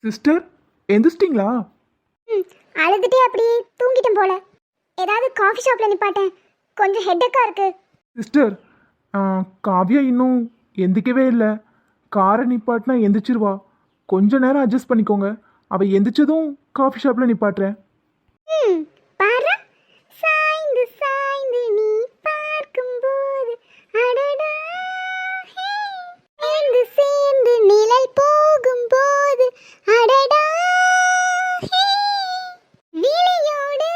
Sister, எந்திரிச்சிட்டிங்களா? ம் அழுதுகிட்டே அப்படியே தூங்கிட்டேன் போல. ஏதாவது காஃபி ஷாப்பில் நிப்பாட்டேன், கொஞ்சம் ஹெட்டக்காக இருக்கு. சிஸ்டர், காவ்யா இன்னும் எந்திக்கவே இல்லை. காரை நிப்பாட்டினா எந்திரிச்சிருவா. கொஞ்ச நேரம் அட்ஜஸ்ட் பண்ணிக்கோங்க. அவள் எந்திரிச்சதும் காஃபி ஷாப்பில் நிப்பாட்டுறேன். ம் பாரு, சாய்ந்து சாய்ந்து நீ பார்க்கும்போது அடடா, சேர்ந்து சேர்ந்து நிழல் போகும்போது அடடா, விழியோடு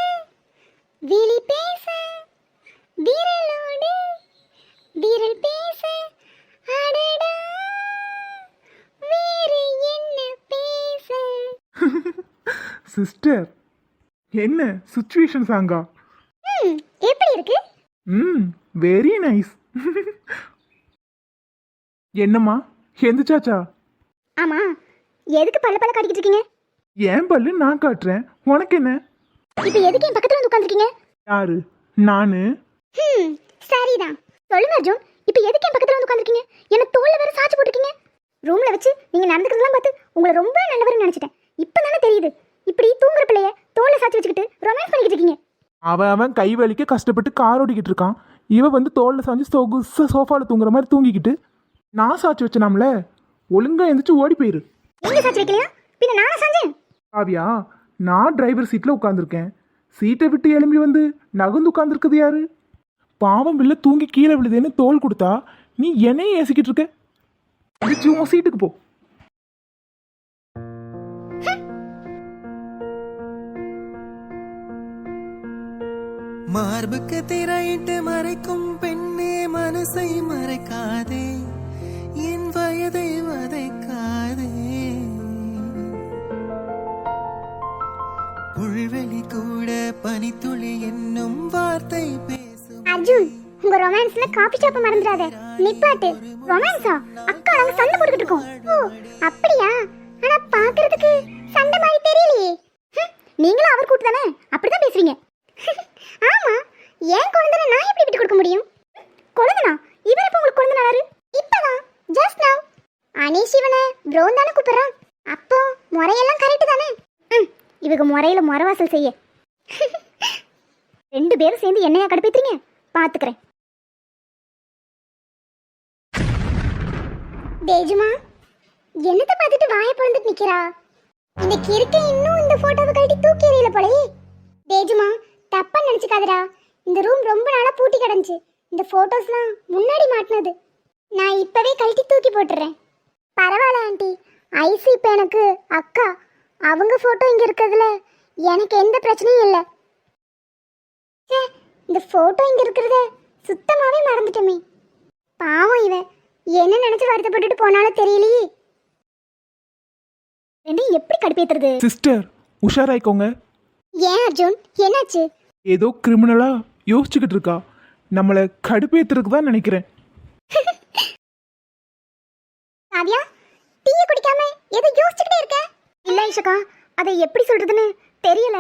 விழி பேச, விரலோடு விரல் பேச அடடா, வேறு என்ன பேச. சிஸ்டர், என்ன சுச்சுவேஷன் சாங்கா? எப்படி இருக்கு? Very nice. என்னம்மா, எந்திரிச்சாச்சா? ஆமா, எதுக்கு பல்ல பல்ல காட்டிக்கிட்டு இருக்கீங்க? ஏன் பல்லு நான் காட்டுறேன், உனக்கு என்ன? இப்போ எதுக்கு என் பக்கத்துல வந்து உட்கார்ந்திருக்கீங்க? யாரு? நானு? சரிதான். சொல்லுங்க அர்ஜுன், இப்போ எதுக்கு என் பக்கத்துல வந்து உட்கார்ந்திருக்கீங்க? என்ன தோல்ல வேற சாச்சு போட்டுருக்கீங்க. ரூம்ல வச்சு நீங்க நடந்துக்கிறதெல்லாம் பார்த்து உங்களை ரொம்ப நல்லவர்னு நினைச்சிட்டேன். இப்பதானே தெரியுது, இப்படி தூங்குற பிள்ளைய தோல்ல சாச்சு வச்சுக்கிட்டு ரொமான்ஸ் பண்ணிக்கிட்டு இருக்கீங்க. அவன் கை வலிக்க கஷ்டப்பட்டு கார் ஓடிக்கிட்டு இருக்கான். இவ வந்து தோல்ல சாஞ்சு சோஃபால தூங்குற மாதிரி தூங்கிக்கிட்டு நான் சாச்சு வச்சனாம்ல. ஒழுங்கா எந்திரிச்சு ஓடி போயிரு. நீங்க சாச்சு வைக்கலையா? பின்ன நானா சாஞ்சேன்? காவியா, நான் டிரைவர் சீட்ல உட்காந்துருக்கேன். சீட்டை விட்டு எழும்பி வந்து நகுந்து உட்காந்துருக்குது யாரு? பாவம் பிள்ளை தூங்கி கீழே விழுதுன்னு தோல் கொடுத்தா நீ என்னையும் ஏசிக்கிட்டு இருக்க. எந்திரிச்சு உன் சீட்டுக்கு போ. மார்புக்கு திரையிட்டு மறைக்கும் பெண்ணே, மனசை மறைக்காதே, என் வயதை வதைக்காதே. புல்வெளி கூட பனித்துளி என்னும் வார்த்தை பேசும். அர்ஜுன், உங்க ரொமான்ஸ்ல காபி ஷாப்ப மறந்துடாத. நிப்பாட்டு. ரொமான்ஸா? அக்கா நாங்க சண்டை போட்டுக்கிட்டு இருக்கோம். ஓ அப்படியா? ஆனா பாக்குறதுக்கு சண்டை மாதிரி தெரியலையே. நீங்களும் அவர் கூட்டு தானே, அப்படிதான் பேசுவீங்க. ஆமா, ஏன் குழந்தை நான் எப்படி விட்டு கொடுக்க முடியும்? குழந்தைனா? இவர் எப்ப உங்களுக்கு குழந்தைனாரு? இப்பதான், ஜஸ்ட் நவ். அனீஷ் இவனை ப்ரோன் தானே கூப்பிடுறான். அப்போ முறையெல்லாம் கரெக்ட் தானே? இவங்க முறையில முறவாசல் செய்ய. ரெண்டு பேரும் சேர்ந்து என்னையா கடுப்பேத்துறீங்க? பாத்துக்கிறேன். தேஜுமா, என்னத்தை பார்த்துட்டு வாயை பொழுந்துட்டு நிக்கிறா? இந்த கிறுக்க இன்னும் இந்த போட்டோவை கழட்டி தூக்கி எறியல போலயே. தேஜுமா, தப்பா நினைச்சுக்காதடா. இந்த ரூம் ரொம்ப நாளா பூட்டி கிடந்துச்சு. இந்த போட்டோஸ்லாம் முன்னாடி மாட்டினது. நான் இப்பவே கழட்டி தூக்கி போட்டுறேன். பரவாயில்ல ஆண்டி, ஐசி இப்போ எனக்கு அக்கா. அவங்க போட்டோ இங்க இருக்கிறதுல எனக்கு எந்த பிரச்சனையும் இல்லை. இந்த போட்டோ இங்க இருக்கிறத சுத்தமாவே மறந்துட்டோமே. பாவம் இவ என்ன நினைச்சு வருத்தப்பட்டுட்டு போனாலும் தெரியலையே. எப்படி கடுப்பேத்துறது? சிஸ்டர், உஷாராய்க்கோங்க. ஏன் அர்ஜுன், என்னாச்சு? ஏதோ கிரிமினலா யோசிச்சுக்கிட்டு இருக்கா. நம்மளை கடுப்பேத்துறதுக்கு தான் நினைக்கிறேன். காவ்யா, டீயை குடிக்காம ஏதோ யோசிச்சுக்கிட்டே இருக்க. இல்ல ஐஷகா, அதை எப்படி சொல்றதுன்னு தெரியல.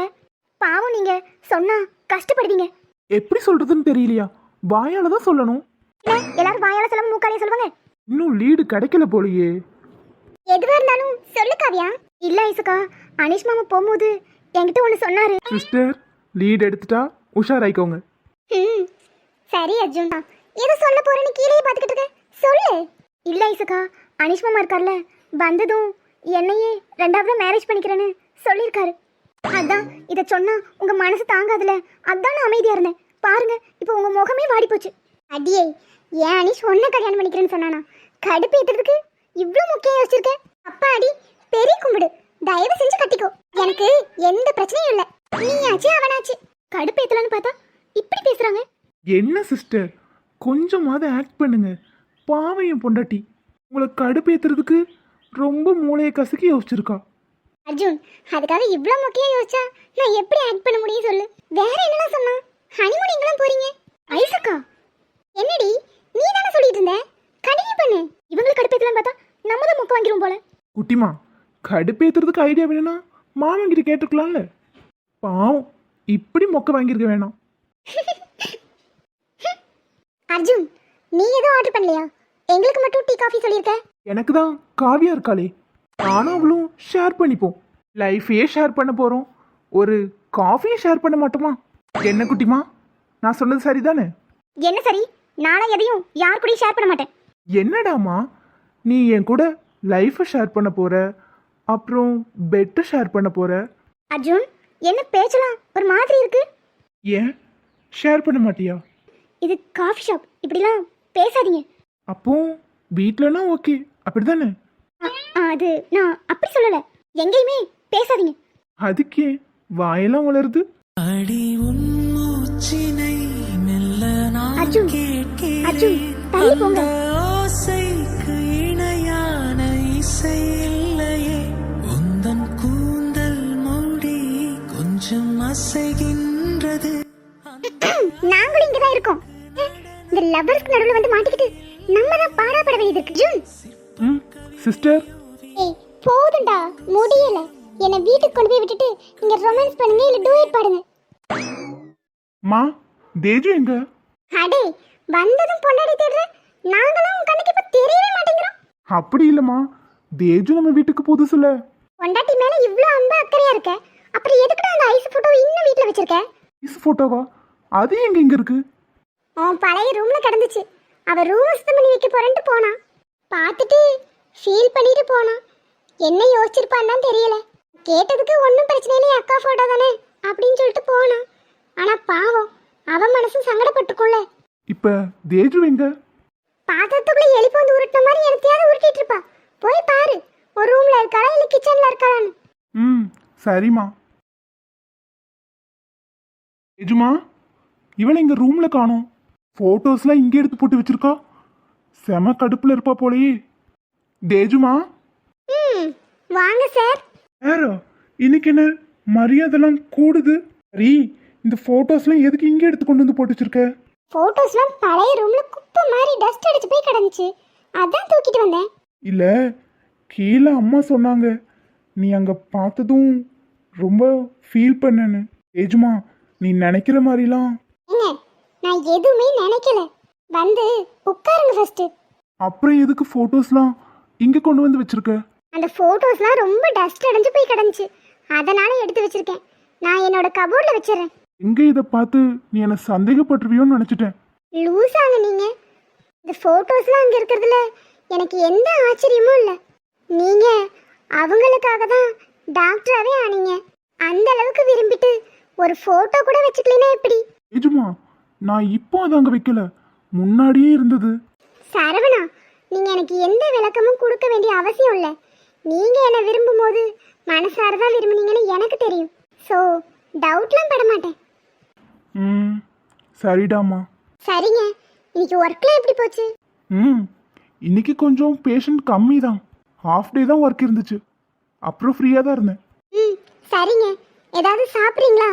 பாவம், நீங்க சொன்னா கஷ்டப்படுவீங்க. எப்படி சொல்றதுன்னு தெரியலையா? வாயால தான் சொல்லணும். எல்லாரும் வாயால சொல்லாம மூக்காலே சொல்லுவாங்க. இன்னும் லீடு கிடைக்கல போலயே. எதுவா இருந்தாலும் சொல்லு காவ்யா. இல்ல ஐஷகா, அனீஷ் மாமா போகும்போது என்கிட்ட ஒண்ணு சொன்னாரு. சிஸ்டர், லீட் எடுத்துட்டா உஷாராய்க்கோங்க. சரி அர்ஜுன், ஏதோ சொல்ல போறேன்னு கீழே பார்த்துக்கிட்டு இருக்க, சொல்லு. இல்ல ஐசகா, அனீஷ் மாமா இருக்கார்ல, வந்ததும் என்னையே ரெண்டாவது மேரேஜ் பண்ணிக்கிறேன்னு சொல்லியிருக்காரு. அதான் இதை சொன்னா உங்க மனசு தாங்காதுல, அதான் நான் அமைதியா இருந்தேன். பாருங்க, இப்போ உங்க முகமே வாடி போச்சு. அடியே, ஏன் அனீஷ் ஒன்ன கல்யாணம் பண்ணிக்கிறேன்னு சொன்னானா? கடுப்பு ஏத்துறதுக்கு இவ்வளவு முக்கியம் யோசிச்சிருக்க? அப்பா அடி, பெரிய கும்பிடு, தயவு செஞ்சு கட்டிக்கோ. எனக்கு எந்த பிரச்சனையும் இல்லை. நீயாச்சு அவனாச்சு. கடுப்பு ஏத்தலான்னு பார்த்தா இப்படி பேசுறாங்க. என்ன சிஸ்டர், கொஞ்சமாவது ஆக்ட் பண்ணுங்க. பாவையும் பொண்டாட்டி உங்களை கடுப்பேத்துறதுக்கு ரொம்ப மூளையை கசக்கி யோசிச்சிருக்கா. அர்ஜுன், அதுக்காக இவ்ளோ முக்கியம் யோசிச்சா நான் எப்படி ஆக்ட் பண்ண முடியும் சொல்லு? வேற என்னலாம் சொன்னா? ஹனிமூன் எங்கலாம் போறீங்க? ஐசக்கா, என்னடி நீ தானே சொல்லிட்டு இருந்த? கண்டினியூ பண்ணு. இவங்களுக்கு கடுப்பேத்தலாம் பார்த்தா நம்ம தான் முக்க வாங்கிரும் போல. குட்டிமா, கடுப்பேத்துறதுக்கு ஐடியா வேணும்னா மாமன் கிட்ட கேட்டுக்கலாம்ல. பாவம், இப்படி மொக்க வாங்கியிருக்க வேணாம். அர்ஜுன், நீ எதுவும் ஆர்டர் பண்ணலையா? எங்களுக்கு மட்டும் டீ காஃபி சொல்லியிருக்க. எனக்கு தான் காவியா இருக்காளே. நானும் அவளும் ஷேர் பண்ணிப்போம். லைஃபையே ஷேர் பண்ண போறோம், ஒரு காஃபியை ஷேர் பண்ண மாட்டோமா? என்ன குட்டிமா, நான் சொன்னது சரிதானே? என்ன சரி? நானா எதையும் யார் கூடயும் ஷேர் பண்ண மாட்டேன். என்னடாமா, நீ என் கூட லைஃபை ஷேர் பண்ண போற, அப்புறம் பெட்டை ஷேர் பண்ண போற. அர்ஜுன், என்ன பேச்சலாம் ஒரு மாதிரி இருக்கு. ஏன் ஷேர் பண்ண மாட்டியா? இது காஃபி ஷாப், இப்படிலாம் பேசாதீங்க. அப்போ வீட்லனா ஓகே அப்படிதானே? அது நான் அப்படி சொல்லல. எங்கேயுமே பேசாதீங்க. அதுக்கே வாயெல்லாம் வளருது. அடி உன் மூச்சினை மெல்ல நான் அர்ஜுன், அர்ஜுன், தள்ளி போங்க. ஓசைக்கு இணையான இசை இல்லையே. உந்தன் கூந்தல் மூடி கொஞ்சம் அசைகின்றது. நாங்களும் இங்கதான் இருக்கோம். இந்த லவ்வர்ஸ்க்கு நடுவுல வந்து மாட்டிக்கிட்டு நம்ம தான் பாடாப்பட வேண்டியது இருக்கு. அர்ஜுன், சிஸ்டர், ஏய் போதும்டா, முடியல. என்னை வீட்டுக்கு கொண்டு போய் விட்டுட்டு இங்க ரொமான்ஸ் பண்ணுங்க, இல்ல டூயட் பாடுங்க. மா தேஜு எங்க? அடே, வந்ததும் பொண்டாடி தேடுற. நாங்களும் உன் கண்ணுக்கு இப்ப தெரியவே மாட்டேங்கிறோம். அப்படி இல்லம்மா, தேஜு நம்ம வீட்டுக்கு புதுசுல. பொண்டாட்டி மேல இவ்ளோ அன்பா அக்கறையா இருக்க, அப்புறம் எதுக்குடா அந்த ஐஸ் போட்டோ இன்னும் வீட்ல வச்சிருக்க? இஸ் போட்டோவா? அது எங்க இங்க இருக்கு? உன் பழைய ரூம்ல கிடந்துச்சு. அவ ரூம் சுத்தம் பண்ணி வைக்க போறேன்ட்டு போனா. பார்த்துட்டு ஃபீல் பண்ணிட்டு போனா. என்ன யோசிச்சிருப்பான்னு தான் தெரியல. கேட்டதுக்கு ஒன்றும் பிரச்சனை இல்லை, அக்கா போட்டோ தானே அப்படின்னு சொல்லிட்டு போனா. ஆனா பாவம், அவ மனசும் சங்கடப்பட்டுக்குள்ள. இப்ப தேஜு எங்க? பாத்திரத்துக்குள்ள எலிப்பு வந்து உருட்டின மாதிரி எனத்தையாவது உருட்டிட்டு இருப்பா. போய் பாரு, ஒரு ரூம்ல இருக்காளா இல்ல கிச்சன்ல இருக்காளான்னு. சரிம்மா. தேஜுமா, இவளை இங்க ரூம்ல காணோம். போட்டோஸ்லாம் இங்கே எடுத்து போட்டு வச்சிருக்கா. செம கடுப்புல இருப்பா போலயே. தேஜுமா, வாங்க சார். யாரோ இன்னைக்கு என்ன மரியாதைலாம் கூடுது? சரி, இந்த போட்டோஸ்லாம் எதுக்கு இங்கே எடுத்து கொண்டு வந்து போட்டு வச்சிருக்க? போட்டோஸ்லாம் பழைய ரூம்ல குப்பை மாதிரி டஸ்ட் அடிச்சு போய் கிடந்துச்சு, அதான் தூக்கிட்டு வந்தேன். இல்ல, கீழே அம்மா சொன்னாங்க நீ அங்க பார்த்ததும் ரொம்ப ஃபீல் பண்ணேன்னு. தேஜுமா, நீ நினைக்கிற மாதிரிலாம். ஏங்க, நான் எதுவுமே நினைக்கல. வந்து உட்காருங்க ஃபர்ஸ்ட். அப்புறம் எதுக்கு போட்டோஸ்லாம் இங்க கொண்டு வந்து வச்சிருக்க? அந்த போட்டோஸ்லாம் ரொம்ப டஸ்ட் அடைஞ்சு போய் கிடந்துச்சு, அதனால எடுத்து வச்சிருக்கேன். நான் என்னோட கபோர்ட்ல வச்சிடுறேன். எங்க இதை பார்த்து நீ என்ன சந்தேகப்பட்டுருவியோன்னு நினைச்சிட்டேன். லூசாங்க நீங்க. இந்த போட்டோஸ்லாம் அங்க இருக்கிறதுல எனக்கு எந்த ஆச்சரியமும் இல்லை. நீங்க அவங்களுக்காக தான் டாக்டராகவே ஆனீங்க. அந்த அளவுக்கு விரும்பிட்டு ஒரு போட்டோ கூட வச்சுக்கலனா எப்படி? தேஜுமா, நான் இப்போ அதை அங்க வைக்கல, முன்னாடியே இருந்தது. சரவணா, நீங்க எனக்கு எந்த விளக்கமும் கொடுக்க வேண்டிய அவசியம் இல்லை. நீங்க என்ன விரும்பும் போது மனசார தான் விரும்புனீங்கன்னு எனக்கு தெரியும். ஸோ டவுட்லாம் பட மாட்டேன். சரிடாமா. சரிங்க, இன்னைக்கு ஒர்க்லாம் எப்படி போச்சு? இன்னைக்கு கொஞ்சம் பேஷண்ட் கம்மி தான். ஹாஃப் டே தான் ஒர்க் இருந்துச்சு, அப்புறம் ஃப்ரீயாக தான் இருந்தேன். சரிங்க, ஏதாவது சாப்பிட்றீங்களா?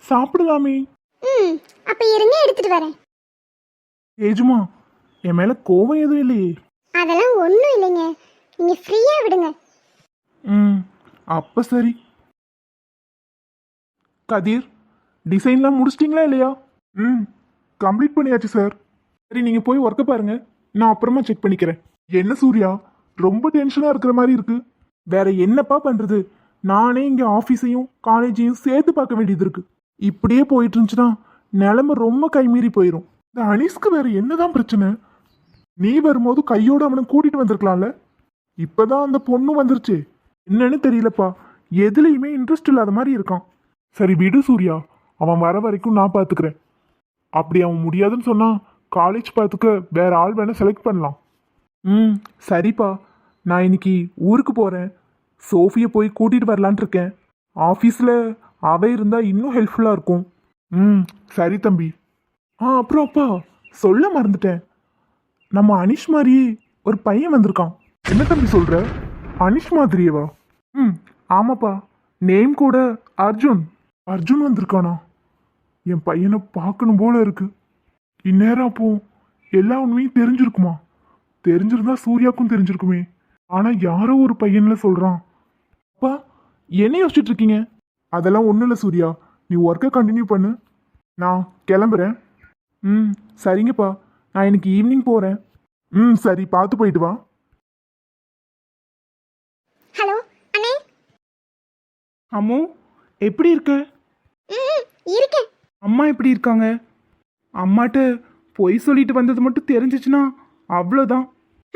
சாப்பிடலாமே. அப்போ இருங்க, எடுத்துட்டு வரேன். தேஜுமா, என் மேலே கோவம் எதுவும் இல்லையே? அதெல்லாம் ஒன்றும் இல்லைங்க, நீங்கள் ஃப்ரீயாக விடுங்க. அப்போ சரி. கதிர், டிசைன்லாம் முடிச்சிட்டிங்களா இல்லையா? கம்ப்ளீட் பண்ணியாச்சு சார். சரி, நீங்கள் போய் ஒர்க்கை பாருங்க, நான் அப்புறமா செக் பண்ணிக்கிறேன். என்ன சூர்யா, ரொம்ப டென்ஷனாக இருக்கிற மாதிரி இருக்கு. வேற என்னப்பா பண்ணுறது, நானே இங்கே ஆஃபீஸையும் காலேஜையும் சேர்த்து பார்க்க வேண்டியது இருக்கு. இப்படியே போயிட்டு இருந்துச்சுன்னா நிலைமை ரொம்ப கைமீறி போயிடும். இந்த அனீஸ்க்கு வேற என்னதான் பிரச்சனை? நீ வரும்போது கையோடு அவனை கூட்டிட்டு வந்திருக்கலாம்ல. இப்பதான் அந்த பொண்ணு வந்துருச்சு, என்னன்னு தெரியலப்பா. எதுலையுமே இன்ட்ரெஸ்ட் இல்லாத மாதிரி இருக்கான். சரி விடு சூர்யா, அவன் வர வரைக்கும் நான் பார்த்துக்கிறேன். அப்படி அவன் முடியாதுன்னு சொன்னா காலேஜ் பார்த்துக்க வேற ஆள் வேணா செலக்ட் பண்ணலாம். சரிப்பா, நான் இன்னைக்கு ஊருக்கு போகிறேன். சோஃபியை போய் கூட்டிகிட்டு வரலான் இருக்கேன். ஆஃபீஸில் அவ இருந்தால் இன்னும் ஹெல்ப்ஃபுல்லாக இருக்கும். சரி தம்பி. அப்புறம் அப்பா சொல்ல மறந்துட்டேன், நம்ம அனிஷ் மாதிரியே ஒரு பையன் வந்திருக்கான். என்ன தம்பி சொல்கிற? அனிஷ் மாதிரியேவா? ஆமாப்பா, நேம் கூட அர்ஜுன். அர்ஜுன் வந்திருக்கானா? என் பையனை பார்க்கணும் போல இருக்கு. இந்நேரம் அப்போ எல்லா உண்மையும் தெரிஞ்சிருக்குமா? தெரிஞ்சிருந்தா சூர்யாவுக்கும் தெரிஞ்சிருக்குமே. ஆனால் யாரோ ஒரு பையன்ல சொல்கிறான். அப்பா என்ன யோசிச்சுட்டு இருக்கீங்க? அதெல்லாம் ஒன்றும் இல்லை சூர்யா, நீ ஒர்க்கை கண்டினியூ பண்ணு, நான் கிளம்புறேன். சரிங்கப்பா, நான் இன்னைக்கு ஈவினிங் போகிறேன். சரி, பார்த்து போயிட்டு வா. அம்மு எப்படி இருக்க? ம் இருக்கேன். அம்மா எப்படி இருக்காங்க? அம்மாட்ட பொய் சொல்லிட்டு வந்தது மட்டும் தெரிஞ்சிச்சுன்னா அவ்வளோதான்.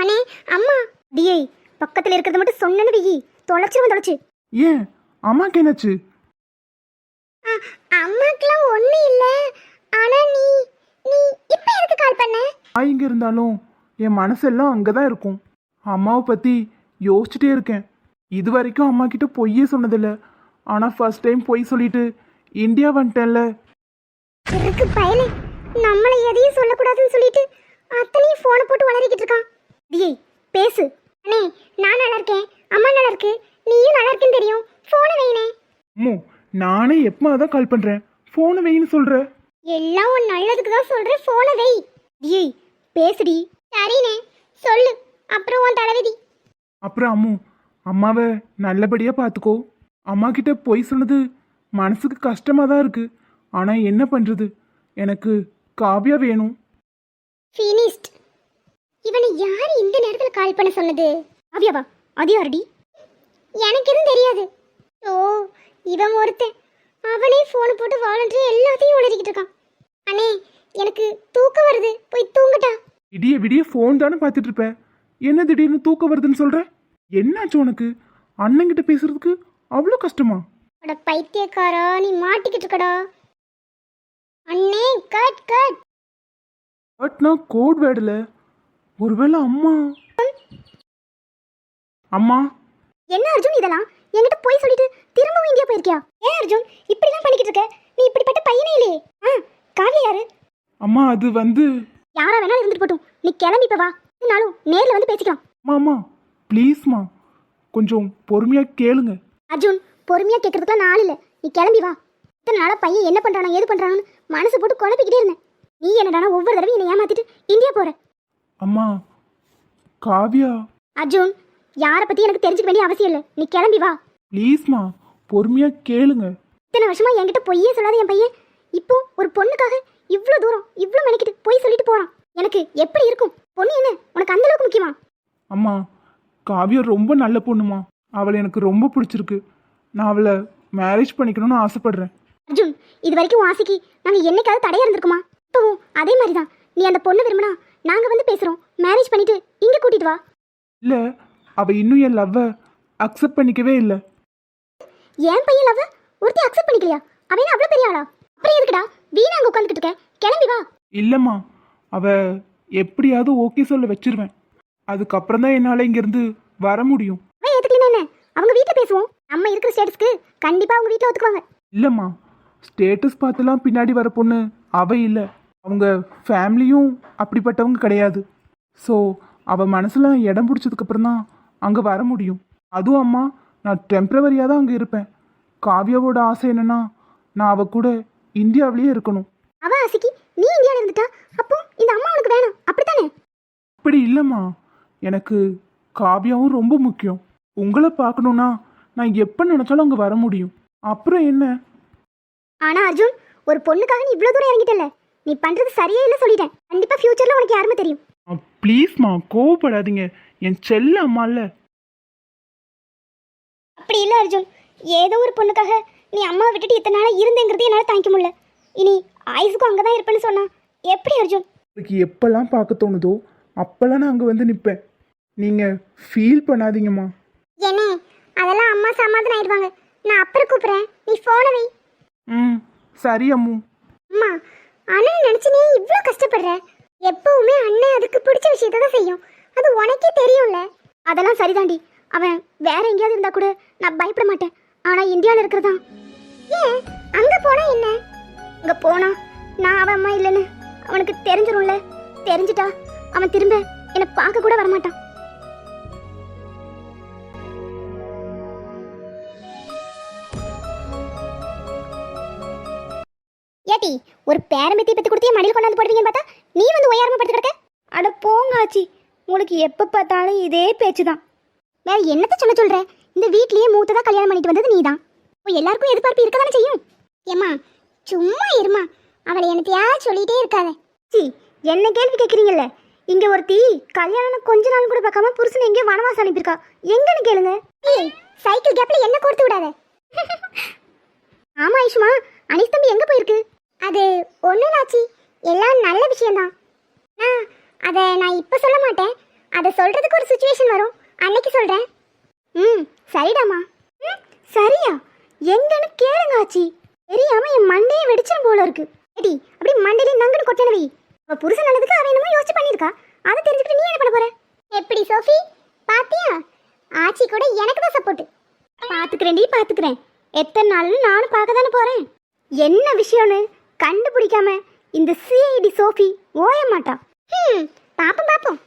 அண்ணே அம்மா டியே பக்கத்துல இருக்கிறது மட்டும் சொன்னேன்னு வெயி தொலைச்சு. ஏன் அம்மாக்கு என்னாச்சு? அம்மாக்கெல்லாம் ஒன்றும் இல்லை. ஆனா நீ நீ இப்போ எதுக்கு கால் பண்ண? நான் இங்கே இருந்தாலும் என் மனசெல்லாம் அங்கே தான் இருக்கும். அம்மாவை பற்றி யோசிச்சுட்டே இருக்கேன். இது வரைக்கும் அம்மா கிட்ட பொய்யே சொன்னதில்லை. ஆனால் ஃபர்ஸ்ட் டைம் பொய் சொல்லிட்டு இந்தியா வந்துட்டேன்ல. இருக்கு பயலே, நம்மளை எதையும் சொல்லக்கூடாதுன்னு சொல்லிட்டு அத்தனையும் ஃபோனை போட்டு வளரிக்கிட்டு இருக்கான். டியே பேசு. அண்ணே நான் நல்லா இருக்கேன், அம்மா நல்லா இருக்கு, நீயும் நல்லா இருக்குன்னு தெரியும். ஃபோனை வைனே. அம்மு நானே எப்போ தான் கால் பண்ணுறேன், ஃபோனை வைன்னு சொல்கிற. எல்லாம் உன் நல்லதுக்கு தான் சொல்கிறேன், ஃபோனை வை. டியே பேசுடி. சரிண்ணே சொல்லு, அப்புறம் உன் தலைவிதி. அப்புறம் அம்மு அம்மாவை நல்லபடியாக பார்த்துக்கோ. அம்மா கிட்ட பொய் சொன்னது மனசுக்கு கஷ்டமாக தான் இருக்குது. ஆனால் என்ன பண்ணுறது, எனக்கு காவியா வேணும். ஃபினிஷ்ட். இவனை யார் இந்த நேரத்தில் கால் பண்ண சொன்னது? அவியாவா? அது யாரடி? எனக்கு எதுவும் தெரியாது. ஓ இவன் ஒருத்தன், அவனே ஃபோனை போட்டு வாலண்டரி எல்லாத்தையும் உளறிக்கிட்டு இருக்கான். அண்ணே எனக்கு தூக்கம் வருது, போய் தூங்கட்டா. விடிய விடிய ஃபோன் தானே பார்த்துட்டு இருப்ப, என்ன திடீர்னு தூக்கம் வருதுன்னு சொல்கிற? என்னாச்சு உனக்கு? அண்ணங்கிட்ட பேசுறதுக்கு அவ்வளோ கஷ்டமா? அட பைத்தியக்காரா, நீ மாட்டிக்கிட்டு இருக்கடா. அண்ணே கட் கட். பட்னா கோட் வேர்டில் ஒருவேளை அம்மா அம்மா என்ன அர்ஜுன் இதெல்லாம்? என்கிட்ட போய் சொல்லிட்டு திரும்பவும் இந்தியா போயிருக்கியா? ஏன் அர்ஜுன் இப்படிலாம் பண்ணிக்கிட்டு இருக்க? நீ இப்படிப்பட்ட பையனே இல்லையே. காவியா யாரு? அம்மா அது வந்து யாரா வேணாலும் இருந்துட்டு போட்டும், நீ கிளம்பி இப்ப வா. நாளும் நேர்ல வந்து பேசிக்கலாம். அம்மா அம்மா ப்ளீஸ்மா கொஞ்சம் பொறுமையாக கேளுங்க. அர்ஜுன் பொறுமையா கேட்கறதுக்குலாம் நாள் இல்லை, நீ கிளம்பி வா. இத்தனை நாளா பையன் என்ன பண்றானோ ஏது பண்றானு மனசு போட்டு குழப்பிக்கிட்டே இருந்தேன். நீ என்னடானா ஒவ்வொரு தடவையும் என்னை ஏமாத்திட்டு இந்தியா போற. அம்மா காவியா. அர்ஜுன் யாரை பத்தி எனக்கு தெரிஞ்சுக்க வேண்டிய அவசியம் இல்லை, நீ கிளம்பி வா. ப்ளீஸ்மா பொறுமையாக கேளுங்க. இத்தனை வருஷமா என்கிட்ட பொய்யே சொல்லாத என் பையன் இப்போ ஒரு பொண்ணுக்காக இவ்வளோ தூரம் இவ்வளோ மெனக்கிட்டு பொய் சொல்லிட்டு போறான். எனக்கு எப்படி இருக்கும்? பொண்ணு என்ன உனக்கு அந்த அளவுக்கு முக்கியமா? அம்மா காவியா ரொம்ப நல்ல பொண்ணுமா, அவளை எனக்கு ரொம்ப பிடிச்சிருக்கு. நான் அவளை மேரேஜ் பண்ணிக்கணும்னு ஆசைப்படுறேன். அர்ஜுன் இது வரைக்கும் உன் ஆசைக்கு நாங்கள் என்னைக்காவது தடையா இருந்திருக்குமா? இப்போவும் அதே மாதிரி தான். நீ அந்த பொண்ணு விரும்பினா நாங்கள் வந்து பேசுகிறோம், மேரேஜ் பண்ணிட்டு இங்கே கூட்டிட்டு வா. இல்லை அவள் இன்னும் என் லவ்வை அக்செப்ட் பண்ணிக்கவே இல்லை. என் பையன் லவ் ஒருத்தி அக்செப்ட் பண்ணிக்கலையா? அவன் அவ்வளோ பெரிய ஆளா? அப்புறம் எதுக்குடா வீணா அங்கே உட்காந்துக்கிட்டு இருக்க? கிளம்பி வா. இல்லைம்மா அவள் எப்படியாவது ஓகே சொல்ல வச்சிருவேன். அதுக்கப்புறம் தான் என்னால் இங்கேருந்து வர முடியும். அவன் ஏற்றுக்கலன்னா என்ன, அவங்க வீட்டில் பேசுவோம். நம்ம இருக்கிற ஸ்டேட்டஸ்க்கு கண்டிப்பாக அவங்க வீட்டில் ஒத்துக்குவாங்க. இல்லைம்மா ஸ்டேட்டஸ் பார்த்துலாம் பின்னாடி வர பொண்ணு அவ இல்லை. அவங்க ஃபேமிலியும் அப்படிப்பட்டவங்க கிடையாது. ஸோ அவள் மனசில் இடம் பிடிச்சதுக்கப்புறம் தான் அங்கே வர முடியும். அதுவும் அம்மா நான் டெம்ப்ரவரியாக தான் அங்கே இருப்பேன். காவியாவோட ஆசை என்னென்னா நான் அவள் கூட இந்தியாவிலேயே இருக்கணும். அவ ஆசைக்கு நீ இந்தியாவில் இருந்துட்டா அப்போ இந்த அம்மா உனக்கு வேணாம், அப்படித்தானே? அப்படி இல்லைம்மா, எனக்கு காவியாவும் ரொம்ப முக்கியம். உங்களை பார்க்கணுன்னா நான் எப்போ நினச்சாலும் அங்கே வர முடியும். அப்புறம் என்ன? ஆனா அர்ஜுன் ஒரு பொண்ணுக்காக நீ இவ்வளோ தூரம் இறங்கிட்டல, நீ பண்றது சரியே இல்லை சொல்லிட்டேன். கண்டிப்பா ஃபியூச்சர்ல உனக்கு யாருமே தெரியும். ப்ளீஸ்மா கோவப்படாதீங்க, என் செல்ல அம்மா இல்லை. அப்படி இல்லை அர்ஜுன், ஏதோ ஒரு பொண்ணுக்காக நீ அம்மாவை விட்டுட்டு இத்தனை நாளாக இருந்தேங்கிறது என்னால் தாங்கிக்க முடியல. இனி ஆயுசுக்கும் அங்கே தான் இருப்பேன்னு சொன்னா எப்படி அர்ஜுன்? உங்களுக்கு எப்போல்லாம் பார்க்க தோணுதோ அப்போல்லாம் நான் அங்கே வந்து நிற்பேன். நீங்கள் ஃபீல் பண்ணாதீங்கம்மா. என்ன அதெல்லாம் அம்மா சமாதானம் ஆயிடுவாங்க. நான் அப்புறம் கூப்பிட்றேன், நீ ஃபோனை வை. ம் சரி அம்மு. அம்மா அண்ணன் நினச்சி நீ இவ்வளோ கஷ்டப்படுற. எப்பவுமே அண்ணன் அதுக்கு பிடிச்ச விஷயத்த தான் செய்யும், அது உனக்கே தெரியும்ல. அதெல்லாம் சரிதாண்டி, அவன் வேற எங்கேயாவது இருந்தா கூட நான் பயப்பட மாட்டேன். ஆனால் இந்தியாவில் இருக்கிறதா ஏன் அங்கே போனா என்ன? அங்கே போனா நான் அவன் அம்மா இல்லைன்னு அவனுக்கு தெரிஞ்சிடும்ல. தெரிஞ்சிட்டா அவன் திரும்ப என்னை பார்க்க கூட வரமாட்டான். ஏட்டி ஒரு பேரம்பேத்தி பற்றி கொடுத்தே மடியில் கொண்டாந்து போடுவீங்கன்னு பார்த்தா நீ வந்து ஒய்யாரமாக படுத்து கிடக்க. அட போங்க ஆச்சி, உங்களுக்கு எப்போ பார்த்தாலும் இதே பேச்சு தான். வேற என்னத்த சொல்ற? இந்த வீட்லயே மூத்ததா கல்யாணம் பண்ணிட்டு வந்தது நீ தான். இப்போ எல்லாருக்கும் எதிர்பார்ப்பு இருக்க தானே செய்யும். ஏம்மா சும்மா இருமா, அவளை என்னத்தையா சொல்லிட்டே இருக்காத. சி என்ன கேள்வி கேட்குறீங்கல்ல? இங்கே ஒருத்தி கல்யாணம் கொஞ்ச நாள் கூட பார்க்காம புருஷன் எங்கேயோ வனவாசம் அனுப்பியிருக்கா, எங்கன்னு கேளுங்க. ஏய் சைக்கிள் கேப்ல என்ன கொடுத்து விடாத. ஆமா ஐஷுமா, அனிஷ் தம்பி எங்க போயிருக்கு? அது ஒண்ணும் ஆச்சி, எல்லாம் நல்ல விஷயம்தான். அதை நான் இப்ப சொல்ல மாட்டேன். அதை சொல்றதுக்கு ஒரு சுச்சுவேஷன் வரும், அன்னைக்கு சொல்றேன். சரிடாமா. சரியா? எங்கன்னு கேளுங்க ஆச்சி. தெரியாம என் மண்டையே வெடிச்சிடும் போல இருக்கு. எடி அப்படி மண்டையில நங்குன்னு கொட்டனவி. அவ புருஷன் நல்லதுக்கு அவ என்னமோ யோசிச்சு பண்ணிருக்கா. அதை தெரிஞ்சுக்கிட்டு நீ என்ன பண்ண போற? எப்படி சோஃபி, பாத்தியா? ஆச்சி கூட எனக்கு தான் சப்போர்ட். பாத்துக்கிறேன். எத்தனை நாள் நானும் பார்க்க தானே போறேன். என்ன விஷயம்னு கண்டுபிடிக்காம இந்த சிஐடி சோஃபி ஓய மாட்டா. பாப்போம்.